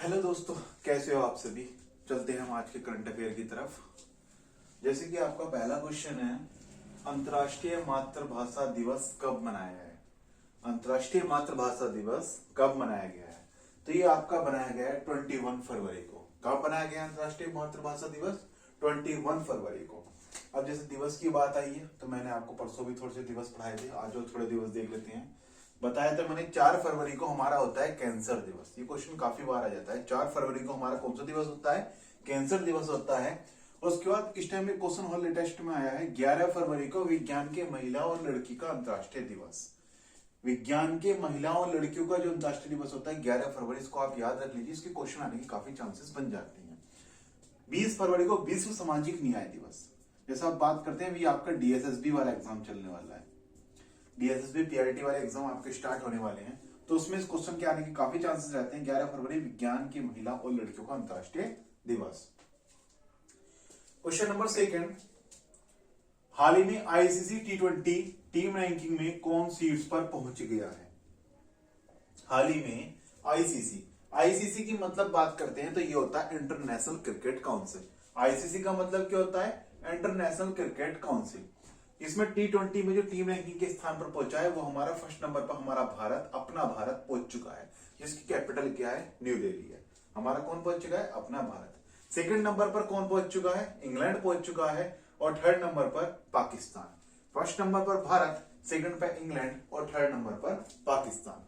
Hello दोस्तों, कैसे हो आप सभी। चलते हैं हम आज के करंट अफेयर की तरफ। जैसे कि आपका पहला क्वेश्चन है, अंतर्राष्ट्रीय मातृभाषा दिवस कब मनाया है। अंतर्राष्ट्रीय मातृभाषा दिवस कब मनाया गया है? तो ये आपका बनाया गया है 21 फरवरी को। कब बनाया गया अंतर्राष्ट्रीय मातृभाषा दिवस? 21 फरवरी को। अब जैसे दिवस की बात आई है तो मैंने आपको परसों भी थोड़े से दिवस पढ़ाए थे, आज और थोड़े दिवस देख लेते हैं। बताया था मैंने 4 फरवरी को हमारा होता है कैंसर दिवस। ये क्वेश्चन काफी बार आ जाता है। 4 फरवरी को हमारा कौन सा दिवस होता है? कैंसर दिवस होता है। उसके बाद इस टाइम में क्वेश्चन हॉल लेटेस्ट में आया है 11 फरवरी को विज्ञान के महिला और लड़की का अंतर्राष्ट्रीय दिवस। विज्ञान के महिलाओं और लड़कियों का जो अंतर्राष्ट्रीय दिवस होता है 11 फरवरी, इसको आप याद रख लीजिए। इसके क्वेश्चन आने की काफी चांसेस बन जाते हैं। 20 फरवरी को विश्व सामाजिक न्याय दिवस। जैसा आप बात करते हैं, अभी आपका डीएसएसबी वाला एग्जाम चलने वाला है। डीएसएसबी पीआरटी वाले एग्जाम आपके स्टार्ट होने वाले हैं, तो उसमें इस क्वेश्चन के आने के काफी चांसेस रहते हैं। 11 फरवरी विज्ञान की महिला और लड़कियों का अंतर्राष्ट्रीय दिवस। क्वेश्चन नंबर सेकंड, हाल ही में आईसीसी T20 टीम रैंकिंग में कौन शीर्ष पर पहुंच गया है? हाल ही में आईसीसी की मतलब बात करते हैं तो ये होता है इंटरनेशनल क्रिकेट काउंसिल। आईसीसी का मतलब क्या होता है? International cricket council. इसमें T20 में जो टीम रैंकिंग के स्थान पर पहुंचा है वो हमारा फर्स्ट नंबर पर हमारा भारत, अपना भारत पहुंच चुका है, जिसकी कैपिटल क्या है? न्यू दिल्ली है। हमारा कौन पहुंच चुका है? अपना भारत। सेकंड नंबर पर कौन पहुंच चुका है? इंग्लैंड पहुंच चुका है। और थर्ड नंबर पर पाकिस्तान। फर्स्ट नंबर पर भारत, सेकंड पर इंग्लैंड और थर्ड नंबर पर पाकिस्तान।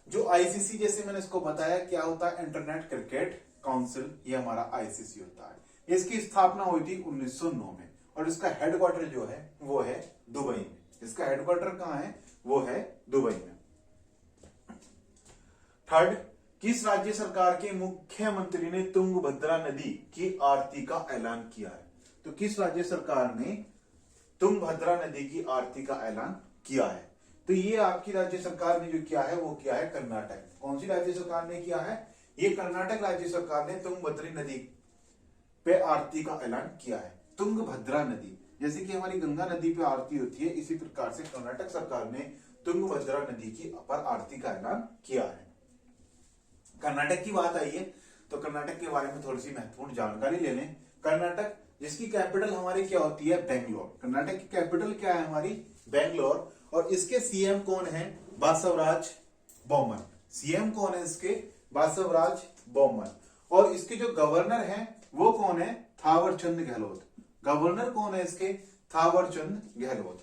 जो आईसीसी, जैसे मैंने इसको बताया क्या होता है, इंटरनेट क्रिकेट काउंसिल, ये हमारा आईसीसी होता है। इसकी स्थापना हुई थी 1909 में और इसका हेडक्वार्टर जो है वो है दुबई में। इसका हेडक्वार्टर कहां है? वो है दुबई में। थर्ड, किस राज्य सरकार के मुख्यमंत्री ने तुंगभद्रा नदी की आरती का ऐलान किया है? तो किस राज्य सरकार ने तुंगभद्रा नदी की आरती का ऐलान किया है? तो ये आपकी राज्य सरकार ने जो किया है वो किया है कर्नाटक। कौन सी राज्य सरकार ने किया है? ये कर्नाटक राज्य सरकार ने तुंगभद्रा नदी पे आरती का ऐलान किया है। तुंगभद्रा नदी, जैसे कि हमारी गंगा नदी पे आरती होती है, इसी प्रकार से कर्नाटक सरकार ने तुंगभद्रा नदी की पर आरती का ऐलान किया है। कर्नाटक की बात आई है तो कर्नाटक के बारे में थोड़ी सी महत्वपूर्ण जानकारी ले लें। कर्नाटक, जिसकी कैपिटल हमारी क्या होती है? बेंगलोर। कर्नाटक की कैपिटल क्या है हमारी? बेंगलोर। और इसके सीएम कौन है? बासवराज बोम्मन। सीएम कौन है इसके? बासवराज बोम्मन। और इसके जो गवर्नर हैं वो कौन है? थावरचंद गहलोत। गवर्नर कौन है इसके? थावरचंद गहलोत।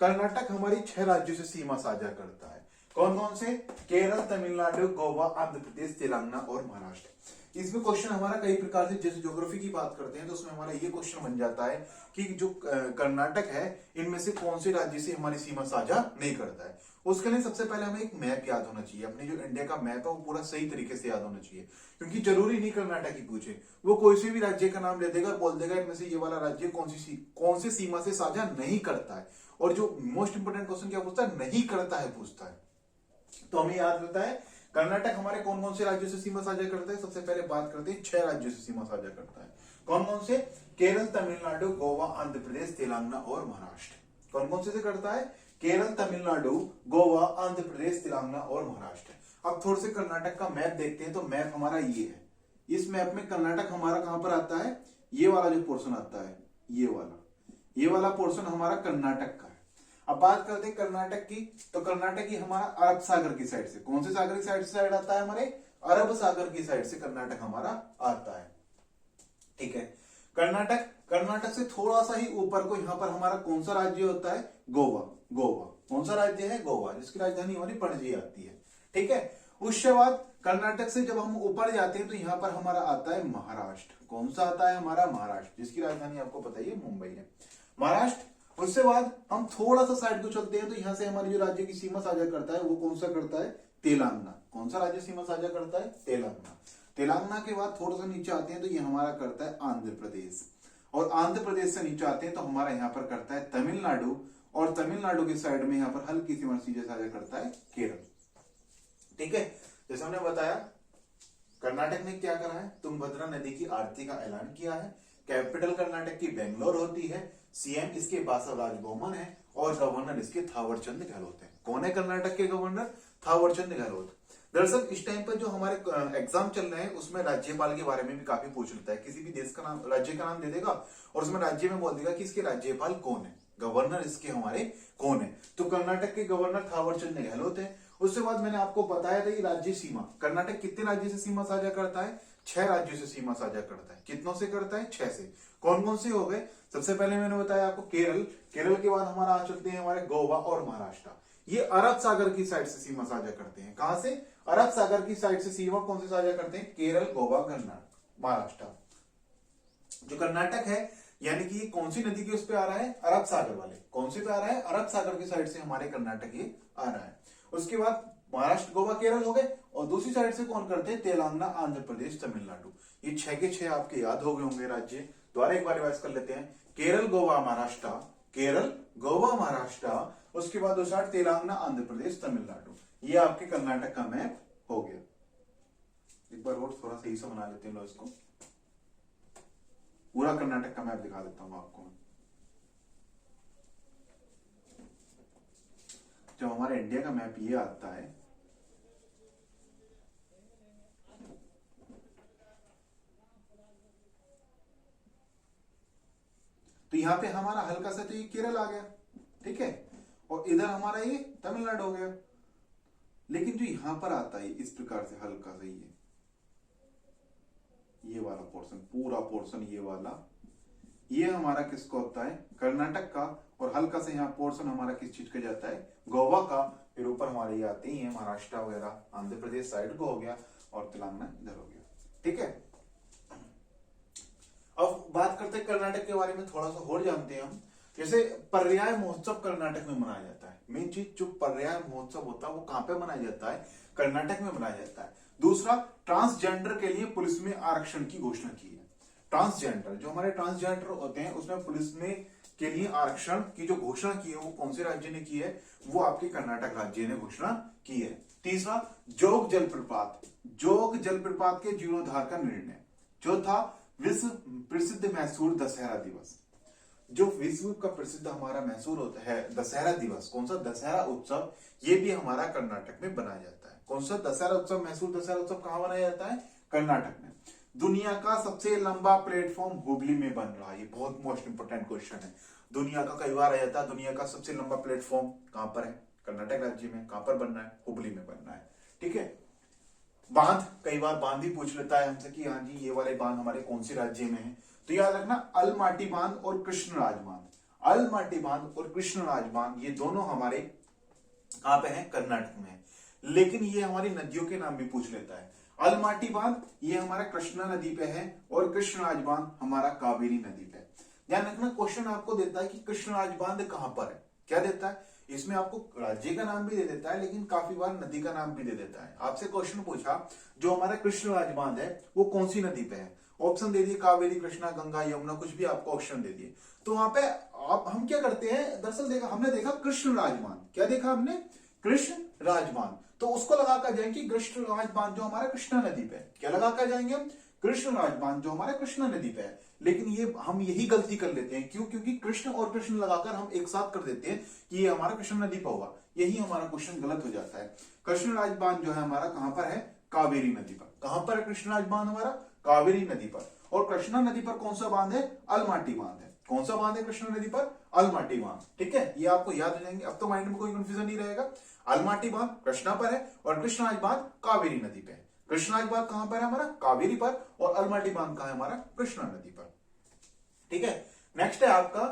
कर्नाटक हमारी 6 राज्यों से सीमा साझा करता है। कौन कौन से? केरल, तमिलनाडु, गोवा, आंध्र प्रदेश, तेलंगाना और महाराष्ट्र। इसमें क्वेश्चन हमारा कई प्रकार से, जैसे ज्योग्राफी की बात करते हैं तो उसमें हमारा ये क्वेश्चन बन जाता है कि जो कर्नाटक है इनमें से कौन से राज्य से हमारी सीमा साझा नहीं करता है। उसके लिए सबसे पहले हमें एक मैप याद होना चाहिए। अपने जो इंडिया का मैप है वो पूरा सही तरीके से याद होना चाहिए, क्योंकि जरूरी नहीं कर्नाटक ही पूछे, वो कोई से भी राज्य का नाम ले देगा और बोल देगा इनमें से ये वाला राज्य कौन सी सीमा से साझा नहीं करता है। और जो मोस्ट इंपोर्टेंट क्वेश्चन क्या पूछता है? नहीं करता है पूछता है। तो हमें याद रहता है कर्नाटक हमारे कौन कौन से राज्यों से सीमा साझा करता है। सबसे पहले बात करते हैं 6 राज्यों से सीमा साझा करता है। कौन कौन से? केरल, तमिलनाडु, गोवा, आंध्र प्रदेश, तेलंगाना और महाराष्ट्र। कौन कौन से करता है? केरल, तमिलनाडु, गोवा, आंध्र प्रदेश, तेलंगाना और महाराष्ट्र। अब थोड़े से कर्नाटक का मैप देखते हैं तो मैप हमारा ये है। इस मैप में कर्नाटक हमारा कहां पर आता है? ये वाला जो पोर्शन आता है, ये वाला पोर्शन हमारा कर्नाटक का है। अब बात करते हैं कर्नाटक की, तो कर्नाटक ही हमारा अरब सागर की साइड से, कौन से सागर की साइड से साइड आता है? हमारे अरब सागर की साइड से कर्नाटक हमारा आता है। ठीक है। कर्नाटक से थोड़ा सा ही ऊपर को यहाँ पर हमारा कौन सा राज्य होता है? गोवा। कौन सा राज्य है? गोवा, जिसकी राजधानी हमारी पणजी आती है। ठीक है। उसके बाद कर्नाटक से जब हम ऊपर जाते हैं तो यहाँ पर हमारा आता है महाराष्ट्र। कौन सा आता है हमारा? महाराष्ट्र, जिसकी राजधानी आपको पता ही है मुंबई है। महाराष्ट्र। उसके बाद हम थोड़ा सा साइड को चलते हैं तो यहाँ से हमारी जो राज्य की सीमा साझा करता है वो कौन सा करता है? तेलंगाना। कौन सा राज्य सीमा साझा करता है? तेलंगाना। तेलंगाना के बाद थोड़ा सा नीचे आते हैं तो ये हमारा करता है आंध्र प्रदेश। और आंध्र प्रदेश से नीचे आते हैं तो हमारा यहाँ पर करता है तमिलनाडु। और तमिलनाडु की साइड में यहाँ पर हल्की सी सीमा साझा करता है केरल। ठीक है। जैसे हमने बताया कर्नाटक ने क्या करा है? तुंगभद्रा नदी की आरती का ऐलान किया है। कैपिटल कर्नाटक की बेंगलोर होती है। सीएम इसके बासवराज बोम्मन है और गवर्नर इसके थावरचंद गहलोत है। कौन है कर्नाटक के गवर्नर? थावरचंद गहलोत। दरअसल इस टाइम पर जो हमारे एग्जाम चल रहे हैं उसमें राज्यपाल के बारे में भी काफी पूछ लेता है। किसी भी देश का नाम, राज्य का नाम दे देगा और उसमें राज्य में बोल देगा कि इसके राज्यपाल कौन है, गवर्नर इसके हमारे कौन है। तो कर्नाटक के गवर्नर थावरचंद गहलोत है। उसके बाद मैंने आपको बताया था कि राज्य सीमा, कर्नाटक कितने राज्य से सीमा साझा करता है? 6 राज्यों से सीमा साझा करता है। कितनों से करता है? 6 से। कौन कौन से हो गए? सबसे पहले मैंने बताया आपको केरल, केरल के बाद हमारा आ चलते हैं हमारे गोवा और महाराष्ट्र। ये अरब सागर की साइड से सीमा साझा करते हैं। कहां से? अरब सागर की साइड से सीमा कौन से साझा करते हैं? केरल, गोवा, कर्नाटक, महाराष्ट्र। जो कर्नाटक है यानी कि ये कौन सी नदी के उस पे आ रहा है? अरब सागर वाले। कौन से पे आ रहा है? अरब सागर की साइड से हमारे कर्नाटक ये आ रहा है। उसके बाद महाराष्ट्र, गोवा, केरल हो गए और दूसरी साइड से कौन करते हैं? तेलंगाना, आंध्र प्रदेश, तमिलनाडु। ये 6 के 6 आपके याद हो गए होंगे राज्य। द्वारा एक बार रिवाइज कर लेते हैं। केरल, गोवा, महाराष्ट्र, केरल, गोवा, महाराष्ट्र, उसके बाद दूसरा तेलंगाना, आंध्र प्रदेश, तमिलनाडु। ये आपके कर्नाटक का मैप हो गया। एक बार और थोड़ा सही से बना लेते हैं इसको। पूरा कर्नाटक का मैप दिखा देता हूं आपको। जब हमारे इंडिया का मैप ये आता है, तो यहां पे हमारा हल्का सा तो ये केरल आ गया, ठीक है, और इधर हमारा ये तमिलनाडु हो गया। लेकिन जो यहां पर आता है इस प्रकार से हल्का सा ये वाला पोर्शन, पूरा पोर्शन ये वाला, ये हमारा किसका होता है? कर्नाटक का। और हल्का से यहाँ पोर्शन हमारा किस चीज का जाता है? गोवा का। फिर ऊपर हमारे ये आते ही है महाराष्ट्र वगैरह, आंध्र प्रदेश साइड को हो गया और तेलंगाना इधर हो गया, ठीक है। अब बात करते हैं कर्नाटक के बारे में, थोड़ा सा और जानते हैं हम। जैसे पर्याय महोत्सव कर्नाटक में मनाया जाता है। मेन चीज जो पर्याय महोत्सव होता है वो कहां पे मनाया जाता है? कर्नाटक में मनाया जाता है। दूसरा, ट्रांसजेंडर के लिए पुलिस में आरक्षण की घोषणा की है। ट्रांसजेंडर, जो हमारे ट्रांसजेंडर होते हैं उसमें पुलिस में के लिए आरक्षण की जो घोषणा की है वो कौन से राज्य ने की है? वो आपके कर्नाटक राज्य ने घोषणा की है। तीसरा, जोग जलप्रपात, जोग जलप्रपात के जीर्णोद्धार का निर्णय। चौथा, विश्व प्रसिद्ध मैसूर दशहरा दिवस, जो विश्व का प्रसिद्ध हमारा मैसूर होता है दशहरा दिवस, कौन सा? दशहरा उत्सव, ये भी हमारा कर्नाटक में बनाया जाता है। कौन सा दशहरा उत्सव? मैसूर दशहरा उत्सव कहां बनाया जाता है? कर्नाटक में। दुनिया का सबसे लंबा प्लेटफॉर्म हुबली में बन रहा है। ये बहुत मोस्ट इंपोर्टेंट क्वेश्चन है। दुनिया का कई बार आ जाता है, दुनिया का सबसे लंबा प्लेटफॉर्म कहां पर है? कर्नाटक राज्य में। कहां पर बनना है? हुबली में बनना है, ठीक है। बांध, कई बार बांध ही पूछ लेता है हमसे कि हाँ जी ये वाले बांध हमारे कौन से राज्य में है? तो याद रखना, अलमाटी बांध और कृष्णराज बांध। अलमाटी बांध और कृष्णराज बांध ये दोनों हमारे कहां पे हैं? कर्नाटक में है। लेकिन ये हमारी नदियों के नाम भी पूछ लेता है। अलमाटी बांध ये हमारा कृष्णा नदी पे है और कृष्णराज बांध हमारा कावेरी नदी पे है। ध्यान रखना, क्वेश्चन आपको देता है कि कृष्णराज बांध कहां पर है। क्या देता है? इसमें आपको राज्य का नाम भी दे देता है, लेकिन काफी बार नदी का नाम भी दे देता है। आपसे क्वेश्चन पूछा जो हमारा कृष्णराज बांध है वो कौन सी नदी पे है? ऑप्शन दे दिए कावेरी, कृष्णा, गंगा, यमुना, कुछ भी आपको ऑप्शन दे दिए। तो वहां पे आप हम क्या करते हैं? दरअसल देखा हमने, देखा कृष्णराज बांध। क्या देखा हमने? कृष्णराज बांध। तो उसको लगाकर जाएंगे कृष्णराज बांध जो हमारा कृष्णा नदी पे है। क्या लगाकर जाएंगे हम? कृष्णराज बांध जो हमारा कृष्णा नदी पे है। लेकिन ये हम यही गलती कर लेते हैं। क्यों? क्योंकि कृष्ण और कृष्ण लगाकर हम एक साथ कर देते हैं कि ये हमारा कृष्ण नदी पर होगा। यही हमारा क्वेश्चन गलत हो जाता है। कृष्णराज बांध जो है हमारा कहां पर है? कावेरी नदी पर। कहां पर है कृष्णराज बांध हमारा? कावेरी नदी पर। और कृष्णा नदी पर कौन सा बांध है? अलमाटी बांध है। कौन सा बांध है कृष्णा नदी पर? अलमाटी बांध, ठीक है। ये आपको याद हो जाएंगे, अब तो माइंड में कोई कंफ्यूजन नहीं रहेगा। अलमाटी बांध कृष्णा पर है और कृष्णराज बांध कावेरी नदी पे है। कृष्णराज बांध कहां पर है हमारा? कावेरी पर। और अलमाटी बांध कहां है हमारा? कृष्णा नदी पर, ठीक है। नेक्स्ट है आपका,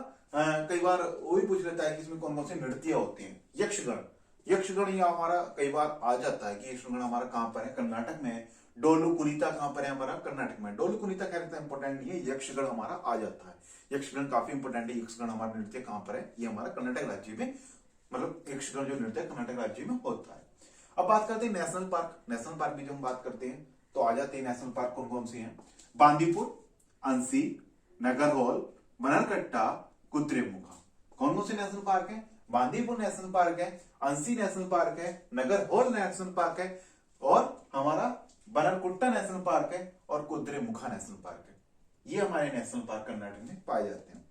कई बार वो भी पूछ लेता है कि इसमें कौन कौन से नृत्य होते हैं। यक्षगण, यक्षगण ये हमारा कई बार आ जाता है कि यक्षगण हमारा कहां पर है? कर्नाटक में है। डोलू कुनीता कहां पर है हमारा? कर्नाटक में। डोलू कुनीता कहते हैं इंपॉर्टेंट नहीं है, यक्षगण हमारा आ जाता है। यक्षगण काफी इंपॉर्टेंट है। यक्षगण हमारा नृत्य कहां पर है? ये हमारा कर्नाटक राज्य में, मतलब यक्षगण जो नृत्य कर्नाटक राज्य में होता है। अब बात करते हैं नेशनल पार्क। नेशनल पार्क की जो हम बात करते हैं तो आ जाते हैं नेशनल पार्क कौन कौन से हैं? बांदीपुर, अंसी, नगरहोल, बनरकट्टा, कुद्रेमुखा। कौन कौन से नेशनल पार्क है? बांदीपुर नेशनल पार्क है, अंसी नेशनल पार्क है, नगरहोल नेशनल पार्क है और हमारा बनरकुट्टा नेशनल पार्क है और कुद्रेमुखा नेशनल पार्क है। ये हमारे नेशनल पार्क कर्नाटक में पाए जाते हैं।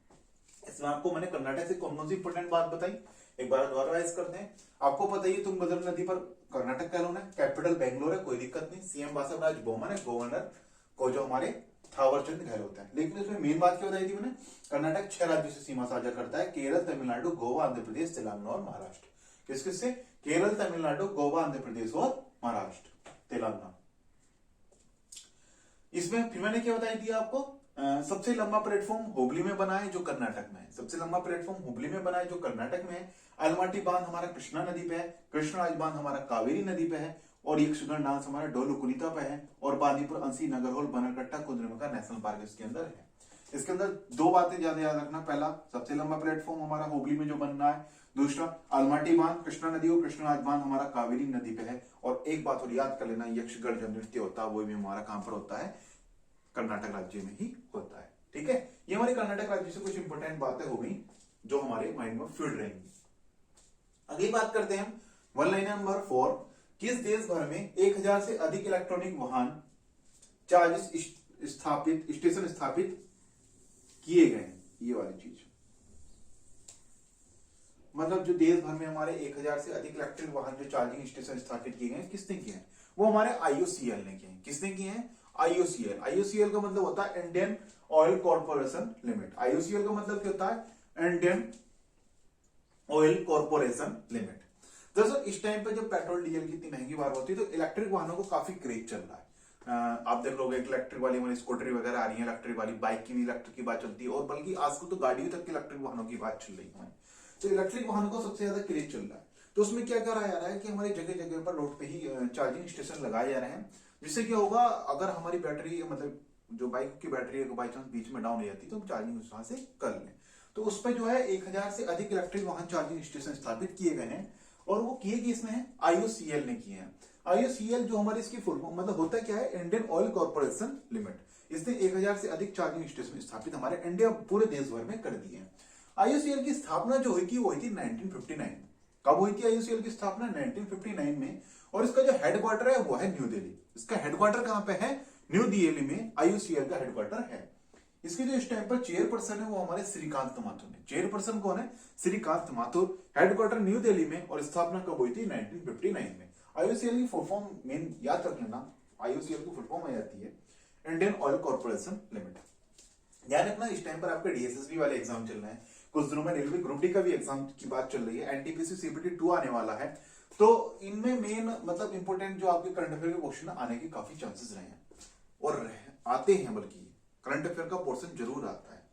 इसमें आपको मैंने कर्नाटक से कौन सी इंपोर्टेंट बात बताई, एक बार दोबारा रिवाइज करते हैं। आपको पता ही तुंगभद्रा नदी पर कर्नाटक का लोन है, कैपिटल बेंगलोर है, कोई दिक्कत नहीं, सीएम बासवराज बोमन है, गवर्नर को जो हमारे थावरचंद गहलोत है। लेकिन इसमें मेन बात क्या बताई थी मैंने, कर्नाटक 6 राज्यों से सीमा साझा करता है, केरल, तमिलनाडु, गोवा, आंध्र प्रदेश, तेलंगाना और महाराष्ट्र। किस किस से? केरल, तमिलनाडु, गोवा, आंध्र प्रदेश और महाराष्ट्र, तेलंगाना। इसमें फिर मैंने क्या बताई थी आपको, सबसे लंबा प्लेटफॉर्म हुबली में बना है जो कर्नाटक में है, सबसे लंबा प्लेटफॉर्म हुबली में बना है जो कर्नाटक में है। अलमाटी बांध हमारा कृष्णा नदी पे है, कृष्णराज बांध हमारा कावेरी नदी पे है, और यक्षगढ़ डांस हमारा डोलुकुलिता पे है, और बांदीपुर, अंसी, नगरहोल, बनरकट्टा, कुद्रेमुखा नेशनल पार्क इसके अंदर है। इसके अंदर दो बातें ज्यादा याद रखना, पहला सबसे लंबा प्लेटफॉर्म हमारा हुबली में जो बनना है, दूसरा अलमाटी बांध कृष्णा नदी और कृष्णराज बांध हमारा कावेरी नदी पे है। और एक बात और याद कर लेना, यक्षगढ़ जो नृत्य होता है वो भी हमारा कहां पर होता है, कर्नाटक राज्य में ही होता है। ठीक है, ये हमारे कर्नाटक राज्य से कुछ इंपोर्टेंट बातें हो गई जो हमारे माइंड में फिट रहेंगी। अगली बात करते हैं हम वन लाइन नंबर 4, किस देश भर में 1000 से अधिक इलेक्ट्रॉनिक वाहन चार्ज स्टेशन स्थापित किए गए हैं? ये वाली चीज मतलब जो देश भर में हमारे 1000 से अधिक इलेक्ट्रिक वाहन जो चार्जिंग स्टेशन स्थापित किए गए हैं, किसने किए हैं? वो हमारे आईओसीएल ने किए हैं। किसने किए हैं? आईओसीएल। आईओसीएल का मतलब होता है Indian oil corporation limited. IOCL का मतलब क्या होता है? Indian oil corporation limited. दरअसल इस टाइम पे जब पेट्रोल डीजल की इतनी महंगी बात होती है तो इलेक्ट्रिक वाहनों को काफी क्रेज चल रहा है। आप देख लोगे इलेक्ट्रिक वाली हमारी स्कूटरी वगैरह आ रही है, इलेक्ट्रिक वाली बाइक की भी इलेक्ट्रिक की बात चलती है, और बल्कि आजकल तो गाड़ियों तक की इलेक्ट्रिक वाहनों की बात चल रही है। तो इलेक्ट्रिक वाहनों को सबसे ज्यादा क्रेज चल रहा है। तो उसमें क्या करा जा रहा है कि हमारे जगह जगह पर रोड पे ही चार्जिंग स्टेशन लगाए जा रहे हैं, जिससे क्या होगा, अगर हमारी बैटरी मतलब जो बाइक की बैटरी है बाई चांस बीच में डाउन हो जाती है तो हम चार्जिंग उस वहां से कर लें। तो उस पर जो है 1000 से अधिक इलेक्ट्रिक वाहन चार्जिंग स्टेशन स्थापित किए गए हैं, और वो किए किसने हैं? आईओसीएल ने किए हैं। आईओसीएल जो हमारे इसकी फुल फॉर्म मतलब होता क्या है? Indian oil corporation limited. इसने 1000 से अधिक चार्जिंग स्टेशन स्थापित हमारे इंडिया पूरे देश भर में कर दिए हैं। आईओसीएल की स्थापना जो हुई थी वो हुई थी 1959। कब हुई थी आईओसीएल की स्थापना? 1959 में। और इसका जो हेडक्वार्टर है वो है न्यू दिल्ली। इसका हेडक्वार्टर कहां पे है? न्यू दिल्ली में आईओसीएल का हेडक्वार्टर है। इसके जो इस टाइम पर चेयरपर्सन है वो हमारे श्रीकांत माथुर ने। चेयरपर्सन कौन है? श्रीकांत माथुर। हेडक्वार्टर न्यू दिल्ली में, और स्थापना कब हुई थी? 1959 में। आईओसीएल की फुल फॉर्म मेन याद रख लेना, आईओसीएल की फुल फॉर्म आ जाती है इंडियन ऑयल कॉर्पोरेशन लिमिटेड। ध्यान रखना, इस टाइम पर आपके डीएसएसबी वाले एग्जाम चल रहे हैं, कुछ दिनों में रेलवे ग्रुप डी का भी एग्जाम की बात चल रही है, एनटीपीसी सीबीटी 2 आने वाला है। तो इनमें मेन मतलब इंपोर्टेंट जो आपके करंट अफेयर के क्वेश्चन आने के काफी चांसेस रहे हैं, और आते हैं, बल्कि करंट अफेयर का पोर्शन जरूर आता है।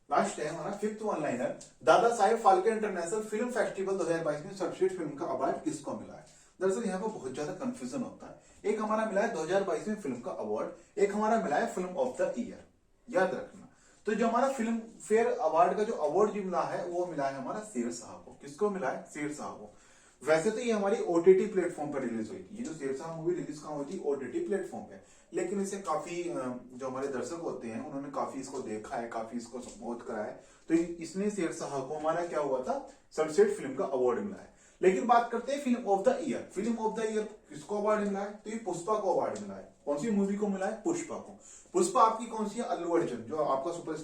लास्ट है हमारा 5th one liner, Dada Saheb Phalke international film festival 2022 में सर्वश्रेष्ठ फिल्म का अवार्ड किसको मिला है? दरअसल यहाँ पर बहुत ज्यादा कंफ्यूजन होता है। एक हमारा मिला है 2022 में फिल्म का अवार्ड, एक हमारा मिला है फिल्म ऑफ द ईयर। याद रखना, तो जो हमारा फिल्म फेयर अवार्ड का जो अवार्ड जो मिला है वो मिला है हमारा शेर शाह को। किसको मिला है? शेर शाह को। वैसे तो ये हमारी ओटीटी प्लेटफॉर्म पर रिलीज हुई थी। ये जो शेर शाह मूवी रिलीज कहां हुई थी? ओटीटी प्लेटफॉर्म पे। लेकिन इसे काफी जो हमारे दर्शक होते हैं उन्होंने काफी इसको देखा है, काफी इसको सपोर्ट करा है, तो इसने शेर शाह को हमारा क्या हुआ था? सर्वश्रेष्ठ फिल्म का अवार्ड मिला है। लेकिन बात करते हैं film of the year. Film of the year किसको अवार्ड मिला है? तो ये पुष्पा को अवार्ड मिला है। कौन सी मूवी को मिला है? पुष्पा को। पुष्पा आपकी कौन सी है? अल्लू अर्जुन, जो आपका सुपर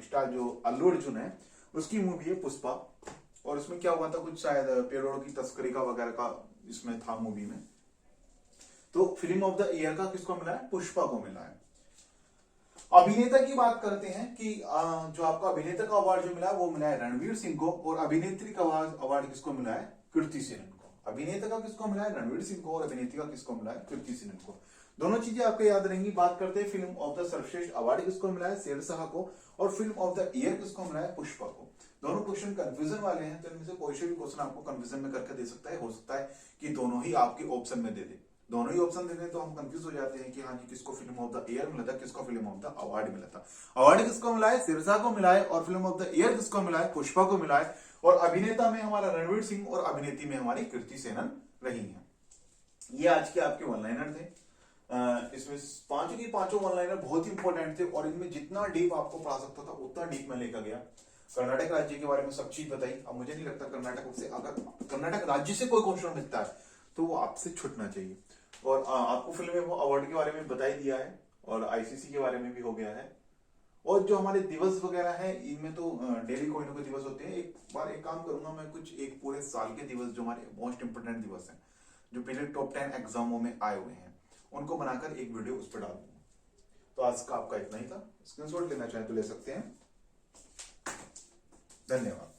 स्टार जो अल्लू अर्जुन है उसकी मूवी है पुष्पा। और इसमें क्या हुआ था, कुछ शायद पेड़ों की तस्करी का वगैरह का इसमें था मूवी में। तो फिल्म ऑफ द ईयर का किसको मिला है? पुष्पा को मिला है। अभिनेता की बात करते हैं कि जो आपका अभिनेता का अवार्ड जो मिला है वो मिला है रणवीर सिंह को, और अभिनेत्री का अवार्ड किसको मिला है? कीर्ति सेनन को। अभिनेता का किसको मिला है? रणवीर सिंह को, और अभिनेत्री का किसको मिला है? कीर्ति सेनन को। दोनों चीजें आपको याद रहेंगी। बात करते हैं फिल्म ऑफ द सर्वश्रेष्ठ अवार्ड किसको मिला है? शेर शाह को, और फिल्म ऑफ द ईयर किसको मिला है? पुष्पा को। दोनों क्वेश्चन कंफ्यूजन वाले हैं, तो इनमें से कोई से भी क्वेश्चन आपको कंफ्यूजन में करके दे सकता है। हो सकता है कि दोनों ही आपके ऑप्शन में दे दे। दोनों ही ऑप्शन दे दें तो हम कंफ्यूज हो जाते हैं कि हाँ जी किसको फिल्म ऑफ द ईयर मिला था, किसको फिल्म ऑफ द अवार्ड मिला था। अवार्ड किसको मिला है? शेर शाह को मिला है, और फिल्म ऑफ द ईयर किसको मिला है? पुष्पा को मिला है। और अभिनेता में हमारा रणवीर सिंह, और अभिनेत्री में हमारी कीर्ति सेनन रही है। ये आज के आपके वन लाइनर थे। इसमें पांचों की पांचों वन लाइनर बहुत ही इंपॉर्टेंट थे, और इनमें जितना डीप आपको पढ़ा सकता था उतना डीप में लेकर गया। कर्नाटक राज्य के बारे में सब चीज बताई। अब मुझे नहीं लगता कर्नाटक से, अगर कर्नाटक राज्य से कोई क्वेश्चन मिलता है तो वो आपसे छूटना चाहिए। और आपको फिल्म में वो अवार्ड के बारे में बता ही दिया है, और आईसीसी के बारे में भी हो गया है, और जो हमारे दिवस वगैरह है इनमें तो डेली कोई ना कोई दिवस होते हैं। एक बार एक काम करूंगा मैं, कुछ एक पूरे साल के दिवस जो हमारे मोस्ट इंपोर्टेंट दिवस हैं, जो पिछले टॉप 10 एग्जामों में आए हुए हैं, उनको बनाकर एक वीडियो उस पर डाल दूंगा। तो आज का आपका इतना ही था। स्क्रीनशॉट लेना चाहे तो ले सकते हैं। धन्यवाद।